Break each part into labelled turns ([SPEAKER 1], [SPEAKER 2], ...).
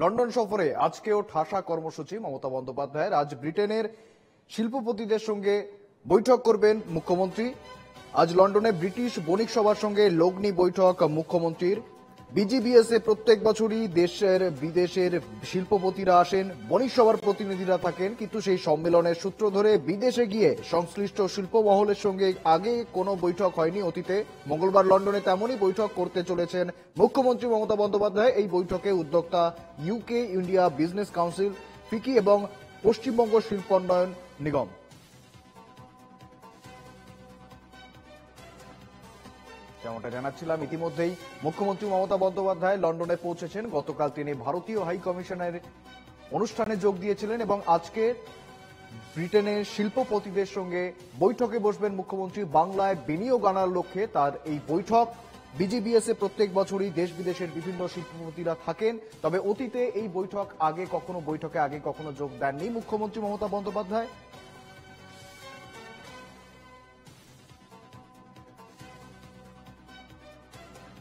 [SPEAKER 1] London সফরে আজকেও ঠাসা কর্মসূচি মমতা বন্দ্যোপাধ্যায়ের। আজ ব্রিটেনের শিল্পপতিদের সঙ্গে বৈঠক করবেন মুখ্যমন্ত্রী। আজ লন্ডনে ব্রিটিশ বণিক সভার সঙ্গে লগ্নি বৈঠক মুখ্যমন্ত্রীর। বিজিবিএসে প্রত্যেক বছরই দেশের বিদেশের শিল্পপতিরা আসেন, বণিক সভার প্রতিনিধিরা থাকেন, কিন্তু সেই সম্মেলনের সূত্র ধরে বিদেশে গিয়ে সংশ্লিষ্ট শিল্প মহলের সঙ্গে আগে কোনো বৈঠক হয়নি অতীতে। মঙ্গলবার লন্ডনে তেমনই বৈঠক করতে চলেছেন মুখ্যমন্ত্রী মমতা বন্দ্যোপাধ্যায়। এই বৈঠকে উদ্যোক্তা ইউকে ইন্ডিয়া বিজনেস কাউন্সিল, ফিকি এবং পশ্চিমবঙ্গ শিল্পোন্নয়ন নিগম। যেমনটা জানাচ্ছিলাম, ইতিমধ্যেই মুখ্যমন্ত্রী মমতা বন্দ্যোপাধ্যায় লন্ডনে পৌঁছেছেন। গতকাল তিনি ভারতীয় হাই কমিশনের অনুষ্ঠানে যোগ দিয়েছিলেন এবং আজকে ব্রিটেনের শিল্পপতিদের সঙ্গে বৈঠকে বসবেন মুখ্যমন্ত্রী। বাংলায় বিনিয়োগ আনার লক্ষ্যে তার এই বৈঠক। বিজিবিএসে প্রত্যেক বছরই দেশ বিদেশের বিভিন্ন শিল্পপতিরা থাকেন, তবে অতীতে এই বৈঠকে আগে কখনো যোগ দেননি মুখ্যমন্ত্রী মমতা বন্দ্যোপাধ্যায়।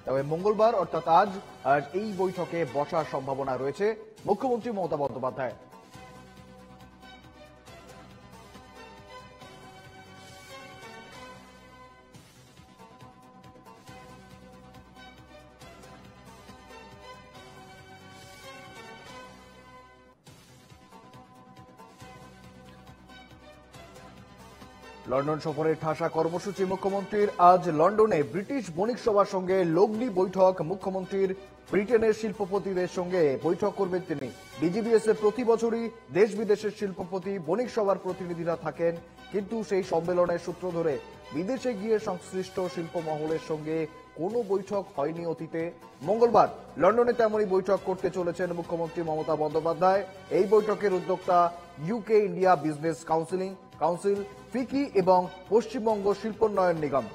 [SPEAKER 1] তবে মঙ্গলবার অর্থাৎ আজ এই বৈঠকে বসার সম্ভাবনা রয়েছে মুখ্যমন্ত্রী মমতা বন্দ্যোপাধ্যায়। লন্ডন সফরের ঠাসা কর্মসূচি মুখ্যমন্ত্রীর। আজ লন্ডনে ব্রিটিশ বণিক সভার সঙ্গে লগ্নি বৈঠক মুখ্যমন্ত্রীর। ব্রিটেনের শিল্পপতিদের সঙ্গে বৈঠক করবেন তিনি। বিজিবিএস এর প্রতি বছরই দেশ বিদেশের শিল্পপতি বণিক সভার প্রতিনিধিরা থাকেন, কিন্তু সেই সম্মেলনের সূত্র ধরে বিদেশে গিয়ে সংশ্লিষ্ট শিল্প মহলের সঙ্গে কোনো বৈঠক হয়নি অতীতে। মঙ্গলবার লন্ডনে তেমনই বৈঠক করতে চলেছেন মুখ্যমন্ত্রী মমতা বন্দ্যোপাধ্যায়। এই বৈঠকের উদ্যোক্তা ইউকে ইন্ডিয়া বিজনেস কাউন্সিল, ফিকি এবং পশ্চিমবঙ্গ শিল্পোন্নয়ন নিগম।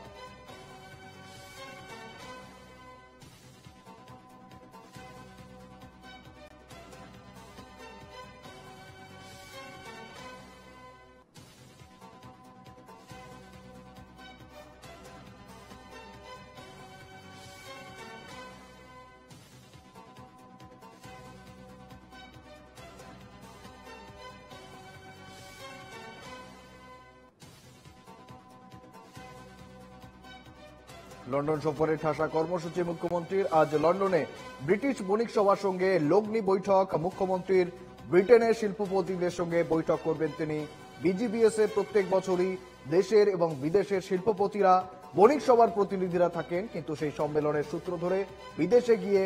[SPEAKER 1] লন্ডন সফরের ঠাসা কর্মসূচি মুখ্যমন্ত্রীর। আজ লন্ডনে ব্রিটিশ বণিক সভার সঙ্গে লগ্নি বৈঠক মুখ্যমন্ত্রীর। ব্রিটেনের শিল্পপতিদের সঙ্গে বৈঠক করবেন তিনি। বিজিবিএস এ প্রত্যেক বছরই দেশের এবং বিদেশের শিল্পপতিরা বণিক সভার প্রতিনিধিরা থাকেন, কিন্তু সেই সম্মেলনের সূত্র ধরে বিদেশে গিয়ে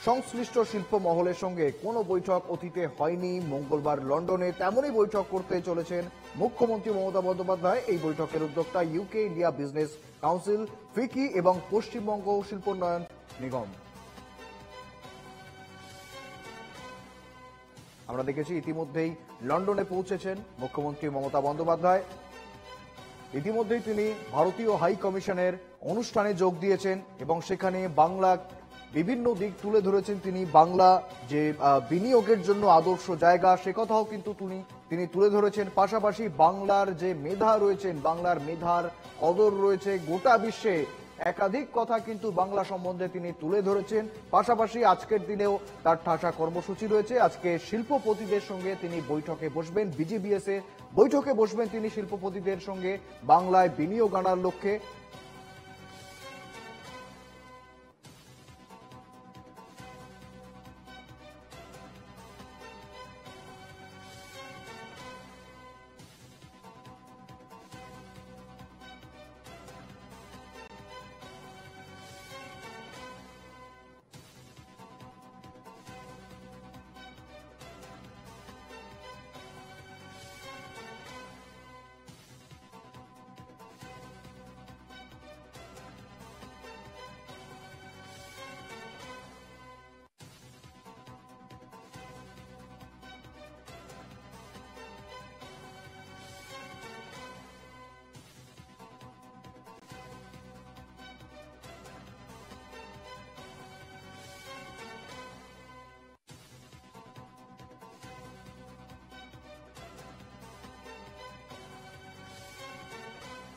[SPEAKER 1] সংশ্লিষ্ট শিল্প মহলের সঙ্গে কোনো বৈঠক অতীতে হয়নি। মঙ্গলবার লন্ডনে তেমনই বৈঠক করতে চলেছেন মুখ্যমন্ত্রী মমতা বন্দ্যোপাধ্যায়। এই বৈঠকের উদ্যোক্তা ইউকে ইন্ডিয়া বিজনেস কাউন্সিল, ফিকি এবং পশ্চিমবঙ্গ শিল্পোন্নয়ন নিগম। আমরা দেখেছি ইতিমধ্যেই লন্ডনে পৌঁছেছেন মুখ্যমন্ত্রী মমতা বন্দ্যোপাধ্যায়। ইতিমধ্যেই তিনি ভারতীয় হাই কমিশনের অনুষ্ঠানে যোগ দিয়েছেন এবং সেখানে বাংলা বিভিন্ন দিক তুলে ধরেছেন তিনি। বাংলা যে বিনিয়োগের জন্য আদর্শ জায়গা, সে কথাও কিন্তু তিনি তুলে ধরেছেন। পাশাপাশি বাংলার যে মেধা রয়েছেন, বাংলার মেধার কদর রয়েছে গোটা বিশ্বে, একাধিক কথা কিন্তু বাংলা সম্বন্ধে তিনি তুলে ধরেছেন। পাশাপাশি আজকের দিনেও তার ঠাসা কর্মসূচি রয়েছে। আজকে শিল্পপতিদের সঙ্গে তিনি বৈঠকে বসবেন। বিজিবিএস এ বৈঠকে বসবেন তিনি শিল্পপতিদের সঙ্গে বাংলায় বিনিয়োগ আনার লক্ষ্যে।